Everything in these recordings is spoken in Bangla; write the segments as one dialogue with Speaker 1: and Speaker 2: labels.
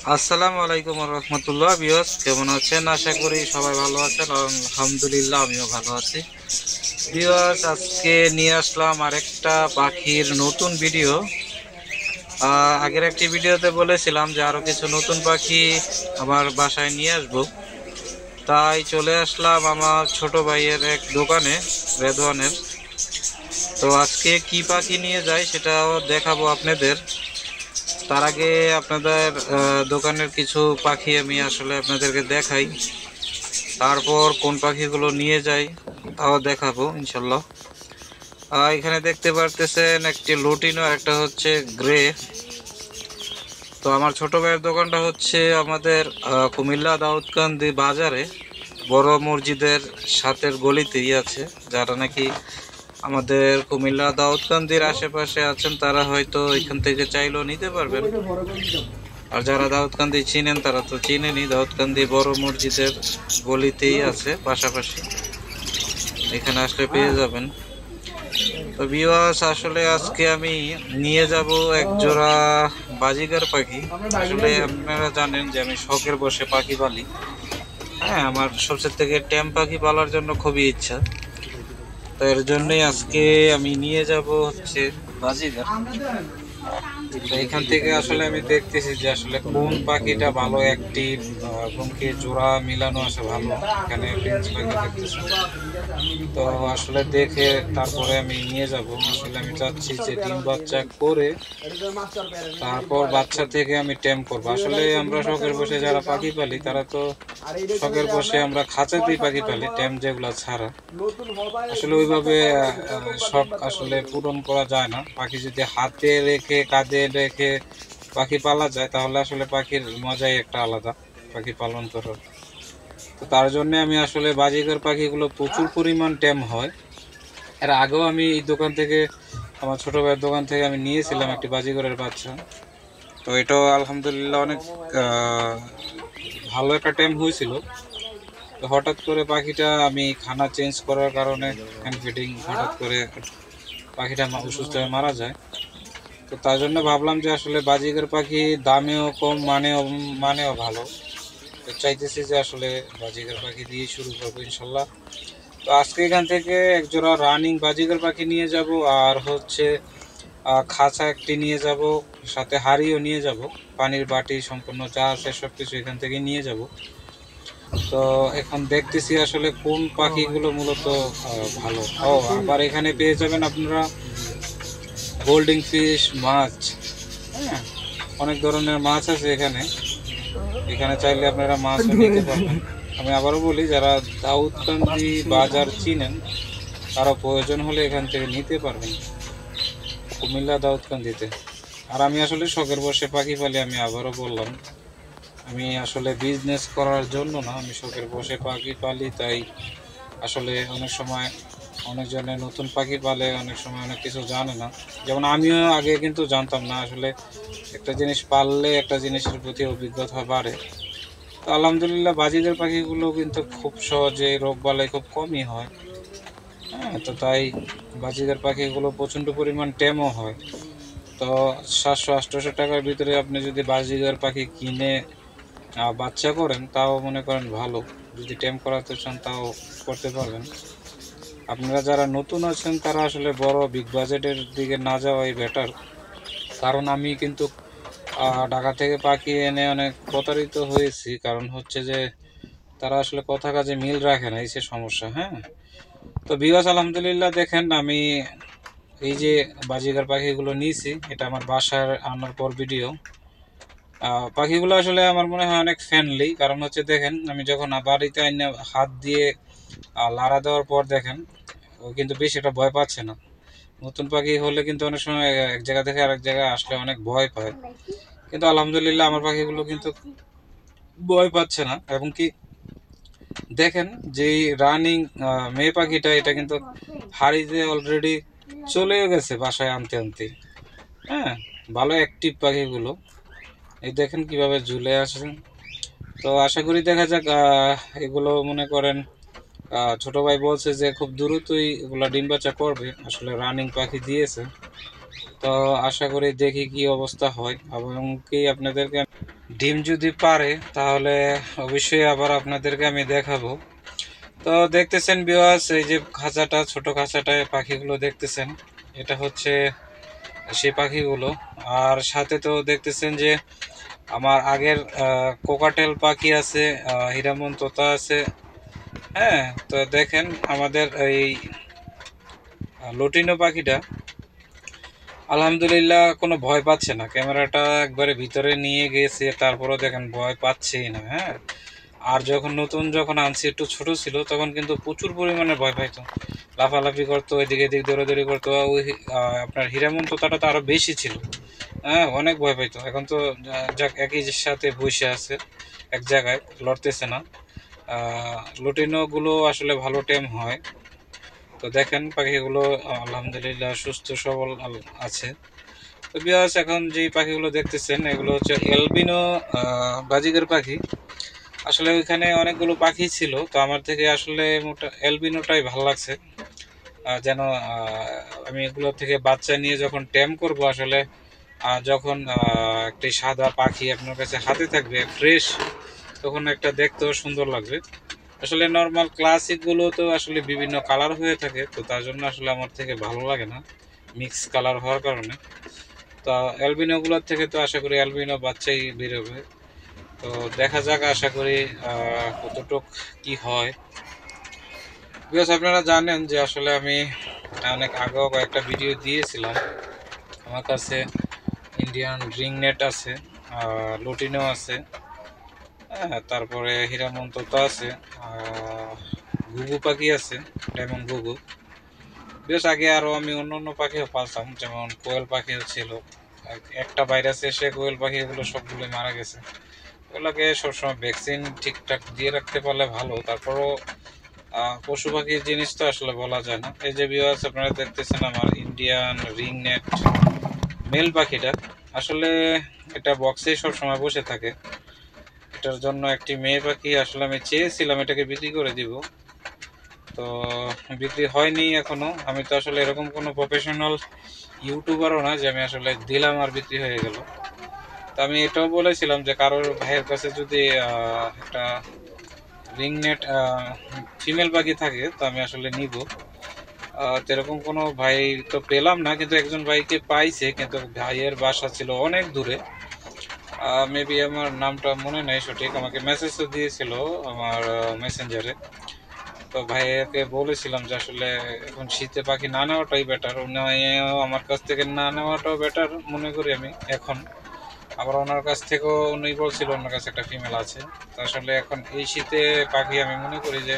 Speaker 1: আসসালামু আলাইকুম রহমতুল্লাহ। বিয়স কেমন আছেন? আশা করি সবাই ভালো আছেন। আলহামদুলিল্লাহ আমিও ভালো আছি। বিয়স আজকে নিয়ে আসলাম আরেকটা পাখির নতুন ভিডিও। আগের একটি ভিডিওতে বলেছিলাম যে আরো কিছু নতুন পাখি আমার বাসায় নিয়ে আসব, তাই চলে আসলাম আমার ছোট ভাইয়ের এক দোকানে, রেদওয়ানের। তো আজকে কি পাখি নিয়ে যাই সেটাও দেখাবো আপনাদের। তার আগে আপনাদের দোকানের কিছু পাখি আমি আসলে আপনাদেরকে দেখাই, তারপর কোন পাখিগুলো নিয়ে যাই তাও দেখাবো ইনশাল্লাহ। এখানে দেখতে পারতেছেন একটি লুটিনো আর একটা হচ্ছে গ্রে। তো আমার ছোট ভাইয়ের দোকানটা হচ্ছে আমাদের কুমিল্লা দাউদকান্দি বাজারে, বড় মসজিদের সাথের গলিতেই আছে। যারা নাকি আমাদের কুমিল্লা দাউদকান্দির আশেপাশে আছেন তারা হয়তো এখান থেকে চাইলেও নিতে পারবেন। আর যারা দাউদকান্দি চিনেন তারা তো চিনেনই, দাউদকান্দি বড় মসজিদের গলিতেই আছে পাশাপাশি, এখানে আসলে পেয়ে যাবেন। তো ভিউয়ার্স, আসলে আজকে আমি নিয়ে যাব এক জোড়া বাজিগার পাখি। আসলে আপনারা জানেন যে আমি শখের বসে পাখি পালি। হ্যাঁ, আমার সবচেয়ে থেকে ট্যাম পাখি পালার জন্য খুবই ইচ্ছা। তো এর জন্যই আজকে আমি নিয়ে যাব হচ্ছে বাজিগার। তো এখান থেকে আসলে আমি দেখতেছি যে আসলে কোন পাখিটা ভালো অ্যাক্টিভ এবং কি জোড়া মিলানো আছে ভালো। এখানে প্রিন্স পাখি দেখতেছি, তো আসলে দেখে তারপরে আমি নিয়ে যাব। আসলে আমি চাচ্ছি যে ডিম বাচ্চা করে তারপর বাচ্চা থেকে আমি টেম করব। আসলে আমরা শখের বসে যারা পাখি পালি তারা তো শখের বসে আমরা খাঁচাতেই পাখি পালি, টেম যেগুলা ছাড়া। আসলে ওইভাবে শখ আসলে পূরণ করা যায় না। পাখি যদি হাতে রেখে কাঁধে রেখে পাখি পালা যায় তাহলে আসলে পাখির মজাই একটা আলাদা, পাখি পালন করার। তো তার জন্য আমি আসলে বাজিকার পাখিগুলো প্রচুর পরিমাণ টেম হয়। এর আগেও আমি এই দোকান থেকে, আমার ছোট ভাইয়ের দোকান থেকে আমি নিয়েছিলাম একটি বাজিগরের বাচ্চা। তো এটাও আলহামদুলিল্লাহ অনেক ভালো একটা টাইম হয়েছিল। তো হঠাৎ করে পাখিটা আমি খানা চেঞ্জ করার কারণে হ্যান্ড ফিডিং হঠাৎ করে পাখিটা অসুস্থ হয়ে মারা যায়। তো তার জন্য ভাবলাম যে আসলে বাজিগর পাখি দামেও কম, মানেও ভালো। তো চাইতেছি যে আসলে বাজিগর পাখি দিয়ে শুরু করবো ইনশাল্লাহ। তো আজকে এখান থেকে একজোড়া রানিং বাজিগর পাখি নিয়ে যাব, আর হচ্ছে খাঁচা একটি নিয়ে যাব, সাথে হাড়িও নিয়ে যাব, পানির বাটি সম্পূর্ণ যা আছে সব কিছু এখান থেকে নিয়ে যাব। তো এখন দেখতেছি আসলে কোন পাখিগুলো মূলত ভালো। আবার এখানে পেয়ে যাবেন আপনারা গোল্ডিং ফিশ মাছ। হ্যাঁ, অনেক ধরনের মাছ আছে এখানে। এখানে চাইলে আপনারা মাছও নিতে পারবেন। আমি আবারও বলি, যারা দাউদকান্দি বাজার চিনেন তারা প্রয়োজন হলে এখান থেকে নিতে পারবেন, কুমিল্লা দাউদকান্দিতে। আর আমি আসলে শখের বসে পাখি পালি, আমি আবারও বললাম আমি আসলে বিজনেস করার জন্য না, আমি শখের বসে পাখি পালি। তাই আসলে অনেক সময় অনেকজনে নতুন পাখি পালে, অনেক সময় অনেক কিছু জানে না। যেমন আমিও আগে কিন্তু জানতাম না। আসলে একটা জিনিস পাললে একটা জিনিসের প্রতি অভিজ্ঞতা বাড়ে। তো আলহামদুলিল্লাহ বাজিদের পাখিগুলো কিন্তু খুব সহজে রোগ বালাই খুব কমই হয়। হ্যাঁ, তো তাই বাজিদের পাখিগুলো প্রচণ্ড পরিমাণ টেমও হয়। তো 700-800 টাকার ভিতরে আপনি যদি বাজিগার পাখি কিনে বাচ্চা করেন তাও মনে করেন ভালো। যদি টেম করাতে চান তাও করতে পারবেন। আপনারা যারা নতুন আছেন তারা আসলে বড় বিগ বাজেটের দিকে না যাওয়াই বেটার। কারণ আমি কিন্তু ঢাকা থেকে পাখি এনে অনেক প্রতারিত হয়েছি। কারণ হচ্ছে যে তারা আসলে কথা কাজে মিল রাখে না, এই সে সমস্যা। হ্যাঁ, তো বিবাস আলহামদুলিল্লাহ দেখেন আমি এই যে বাজিগার পাখিগুলো নিয়েছি, এটা আমার বাসার আনার পর ভিডিও। পাখিগুলো আসলে আমার মনে হয় অনেক ফ্রেন্ডলি। কারণ হচ্ছে দেখেন আমি যখন বাড়িতে আইনে হাত দিয়ে লাড়া দেওয়ার পর দেখেন ও কিন্তু বেশি এটা ভয় পাচ্ছে না। নতুন পাখি হলে কিন্তু অনেক সময় এক জায়গা থেকে আরেক জায়গায় আসলে অনেক ভয় পায়, কিন্তু আলহামদুলিল্লাহ আমার পাখিগুলো কিন্তু ভয় পাচ্ছে না। এবং কি দেখেন যে রানিং মেয়ে পাখিটা, এটা কিন্তু হাড়িতে অলরেডি চলেও গেছে বাসায় আনতে আনতে। হ্যাঁ, ভালো অ্যাক্টিভ পাখিগুলো। এই দেখেন কিভাবে ঝুলে আসে। তো আশা করি দেখা যাক, এগুলো মনে করেন ছোট ভাই বলছে যে খুব দ্রুতই এগুলো ডিম বাচ্চা করবে। আসলে রানিং পাখি দিয়েছে। তো আশা করি দেখি কি অবস্থা হয়, এবং কি আপনাদেরকে ডিম যদি পারে তাহলে অবশ্যই আবার আপনাদেরকে আমি দেখাবো। তো দেখতেছেন ভিউয়ার্স, এই যে খাঁচাটা, ছোট খাঁচাটায় পাখিগুলো দেখতেছেন, এটা হচ্ছে সেই পাখিগুলো। আর সাথে তো দেখতেছেন যে আমার আগের কোকাটেল পাখি আছে, হীরামন তোতা আছে। হ্যাঁ, তো দেখেন আমাদের এই লটিনো পাখিটা আলহামদুলিল্লাহ কোনো ভয় পাচ্ছে না। ক্যামেরাটা একবারে ভিতরে নিয়ে গেছে, তারপরেও দেখেন ভয় পাচ্ছেই না। হ্যাঁ, আর যখন আনছি একটু ছোট ছিল তখন কিন্তু প্রচুর পরিমাণে ভয় পাইতো, লাফালাফি করতো, এদিকে এদিক দৌড়াদৌড়ি করতো। ওই আপনার হীরামন তোতাটা তো আরো বেশি ছিল। হ্যাঁ, অনেক ভয় পাইতো। এখন তো যাক একই সাথে বসে আছে এক জায়গায়, লড়তেছে না। লুটিনো গুলো আসলে ভালো টেম হয়। তো দেখেন পাখিগুলো আলহামদুলিল্লাহ সুস্থ সবল আছে। তো বিয়াস, এখন যেই পাখিগুলো দেখতেছেন এগুলো হচ্ছে এলবিনো বাজিগার পাখি। আসলে ওইখানে অনেকগুলো পাখি ছিল, তো আমার থেকে আসলে এলবিনোটাই ভালো লাগছে। যেন আমি এগুলো থেকে বাচ্চা নিয়ে যখন টেম করব, আসলে যখন একটি সাদা পাখি আপনার কাছে হাতে থাকবে ফ্রেশ, তখন একটা দেখতেও সুন্দর লাগবে। আসলে নর্মাল ক্লাসিক গুলো তো আসলে বিভিন্ন কালার হয়ে থাকে, তো তার জন্য আসলে আমার থেকে ভালো লাগে না মিক্স কালার হওয়ার কারণে। তো অ্যালবিনো গুলোর থেকে তো আশা করি অ্যালবিনো বাচ্চাই বেরোবে। তো দেখা যাক, আশা করি কতটুক কি হয়। বিকজ আপনারা জানেন যে আসলে আমি অনেক আগেও কয়েকটা ভিডিও দিয়েছিলাম। আমার কাছে ইন্ডিয়ান রিং নেট আছে, লুটিনো আছে, হ্যাঁ, তারপরে হীরামন তোতা আছে, ঘুঘু পাখি আছে, ডায়মন্ড ঘুঘু। বেশ আগে আরও আমি অন্য অন্য পাখিও পালতাম, যেমন কোয়েল পাখিও ছিল। একটা ভাইরাস এসে কোয়েল পাখিগুলো সবগুলোই মারা গেছে। ওগুলোকে সবসময় ভ্যাকসিন ঠিকঠাক দিয়ে রাখতে পারলে ভালো। তারপরও পশু পাখির জিনিস তো আসলে বলা যায় না। এই যে ভিউয়ার্স, আপনারা দেখতেছেন আমার ইন্ডিয়ান রিং নেট মেল পাখিটা। আসলে এটা বক্সেই সবসময় বসে থাকে। এটার জন্য একটি মেয়ে পাখি আসলে আমি চেয়েছিলাম এটাকে বিক্রি করে দিব, তো বিক্রি হয়নি এখনো। আমি তো আসলে এরকম কোনো প্রফেশনাল ইউটিউবারও না যে আমি আসলে দিলাম আর বিক্রি হয়ে গেল। তো আমি এটাও বলেছিলাম যে কারোর ভাইয়ের কাছে যদি একটা রিং নেট ফিমেল পাখি থাকে তো আমি আসলে নিব। এরকম কোনো ভাই তো পেলাম না, কিন্তু একজন ভাইকে পাইছে, কিন্তু ভাইয়ের বাসা ছিল অনেক দূরে। মেবি আমার নামটা মনে নেই সঠিক, আমাকে মেসেজও দিয়েছিল আমার মেসেঞ্জারে। তো ভাইয়াকে বলেছিলাম যে আসলে এখন শীতে পাখি না নেওয়াটাই বেটার, আমার কাছ থেকে না নেওয়াটাও বেটার মনে করি আমি এখন। আবার ওনার কাছ থেকেও উনি বলছিল ওনার কাছে একটা ফিমেল আছে। তো আসলে এখন এই শীতে পাখি আমি মনে করি যে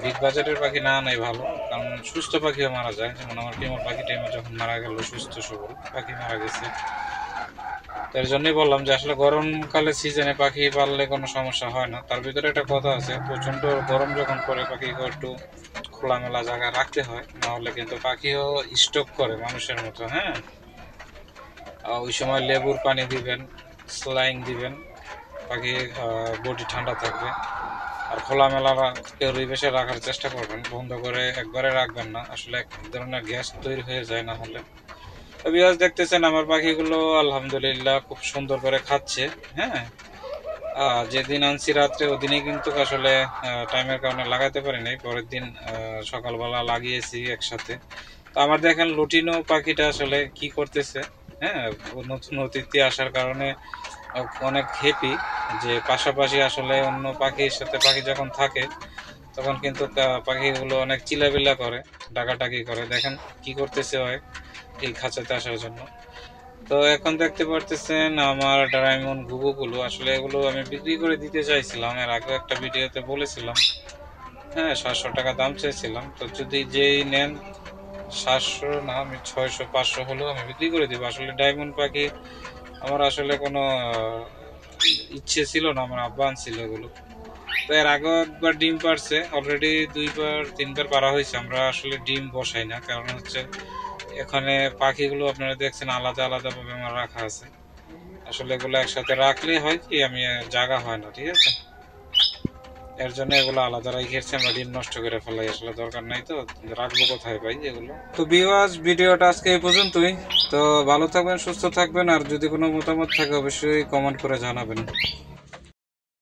Speaker 1: বিগ বাজারের পাখি না নাই ভালো, কারণ সুস্থ পাখিও মারা যায়। যেমন আমার ফিমেল পাখি টাইমে যখন মারা গেল, সুস্থ সবল পাখি মারা গেছে। তার জন্যই বললাম যে আসলে গরমকালে সিজনে পাখি পাললে কোনো সমস্যা হয় না। তার ভিতরে একটা কথা আছে, প্রচন্ড গরম যখন পড়ে পাখিকে একটু খোলামেলা জায়গায় রাখতে হয়, নাহলে কিন্তু পাখিও স্টক করে মানুষের মতো। হ্যাঁ, ওই সময় লেবুর পানি দিবেন, স্লাইং দিবেন, পাখি বডি ঠান্ডা থাকবে। আর খোলামেলা পরিবেশে রাখার চেষ্টা করবেন, বন্ধ করে একবারে রাখবেন না, আসলে এক ধরনের গ্যাস তৈরি হয়ে যায় না হলে। বিয়াস, দেখতেছেন আমার পাখিগুলো আলহামদুলিল্লাহ খুব সুন্দর করে খাচ্ছে। হ্যাঁ, যেদিন আনছি রাত্রে ওদিনই কিন্তু আসলে টাইমের কারণে লাগাতে পারি নাই, পরের দিন সকালবেলা লাগিয়েছি একসাথে। তো আমার দেখেন লুটিনো পাখিটা আসলে কি করতেছে। হ্যাঁ, নতুন অতিথি আসার কারণে অনেক হ্যাপি যে পাশাপাশি আসলে অন্য পাখির সাথে পাখি যখন থাকে তখন কিন্তু পাখিগুলো অনেক চিলাবিলা করে, ডাকাডাকি করে। দেখেন কি করতেছে হয় এই খাঁচাতে আসার জন্য। তো এখন দেখতে পারতেছেন আমার ডায়মন্ড ঘুঘুগুলো, আসলে এগুলো আমি বিক্রি করে দিতে চাইছিলাম, এর আগে একটা ভিডিওতে বলেছিলাম। হ্যাঁ, 700 টাকা দাম চেয়েছিলাম। তো যদি যেই নেন, 700 না, আমি 600-500 হলেও আমি বিক্রি করে দিব। আসলে ডায়মন্ড পাখি আমার আসলে কোনো ইচ্ছে ছিল না, আমার আব্বা আনছিল এগুলো। তো এর আগেও একবার ডিম পারছে, অলরেডি 2-3বার পারা হয়েছে। আমরা আসলে ডিম বসাই না, কারণ হচ্ছে এখানে পাখিগুলো আপনারা দেখছেন আলাদা আলাদা ভাবে আমার রাখা আছে। আসলে এগুলো একসাথে রাখলে হয় কি, আমি জায়গা হয় না, ঠিক আছে। এর জন্য এগুলো আলাদা রেখেছি আমরা, ডিম নষ্ট করে ফেলাই, আসলে দরকার নাই, তো রাখবো কোথায় ভাই এগুলো। তো ভিউয়ার্স, ভিডিওটা আজকে এই পর্যন্তই। তো ভালো থাকবেন, সুস্থ থাকবেন, আর যদি কোনো মতামত থাকে অবশ্যই কমেন্ট করে জানাবেন।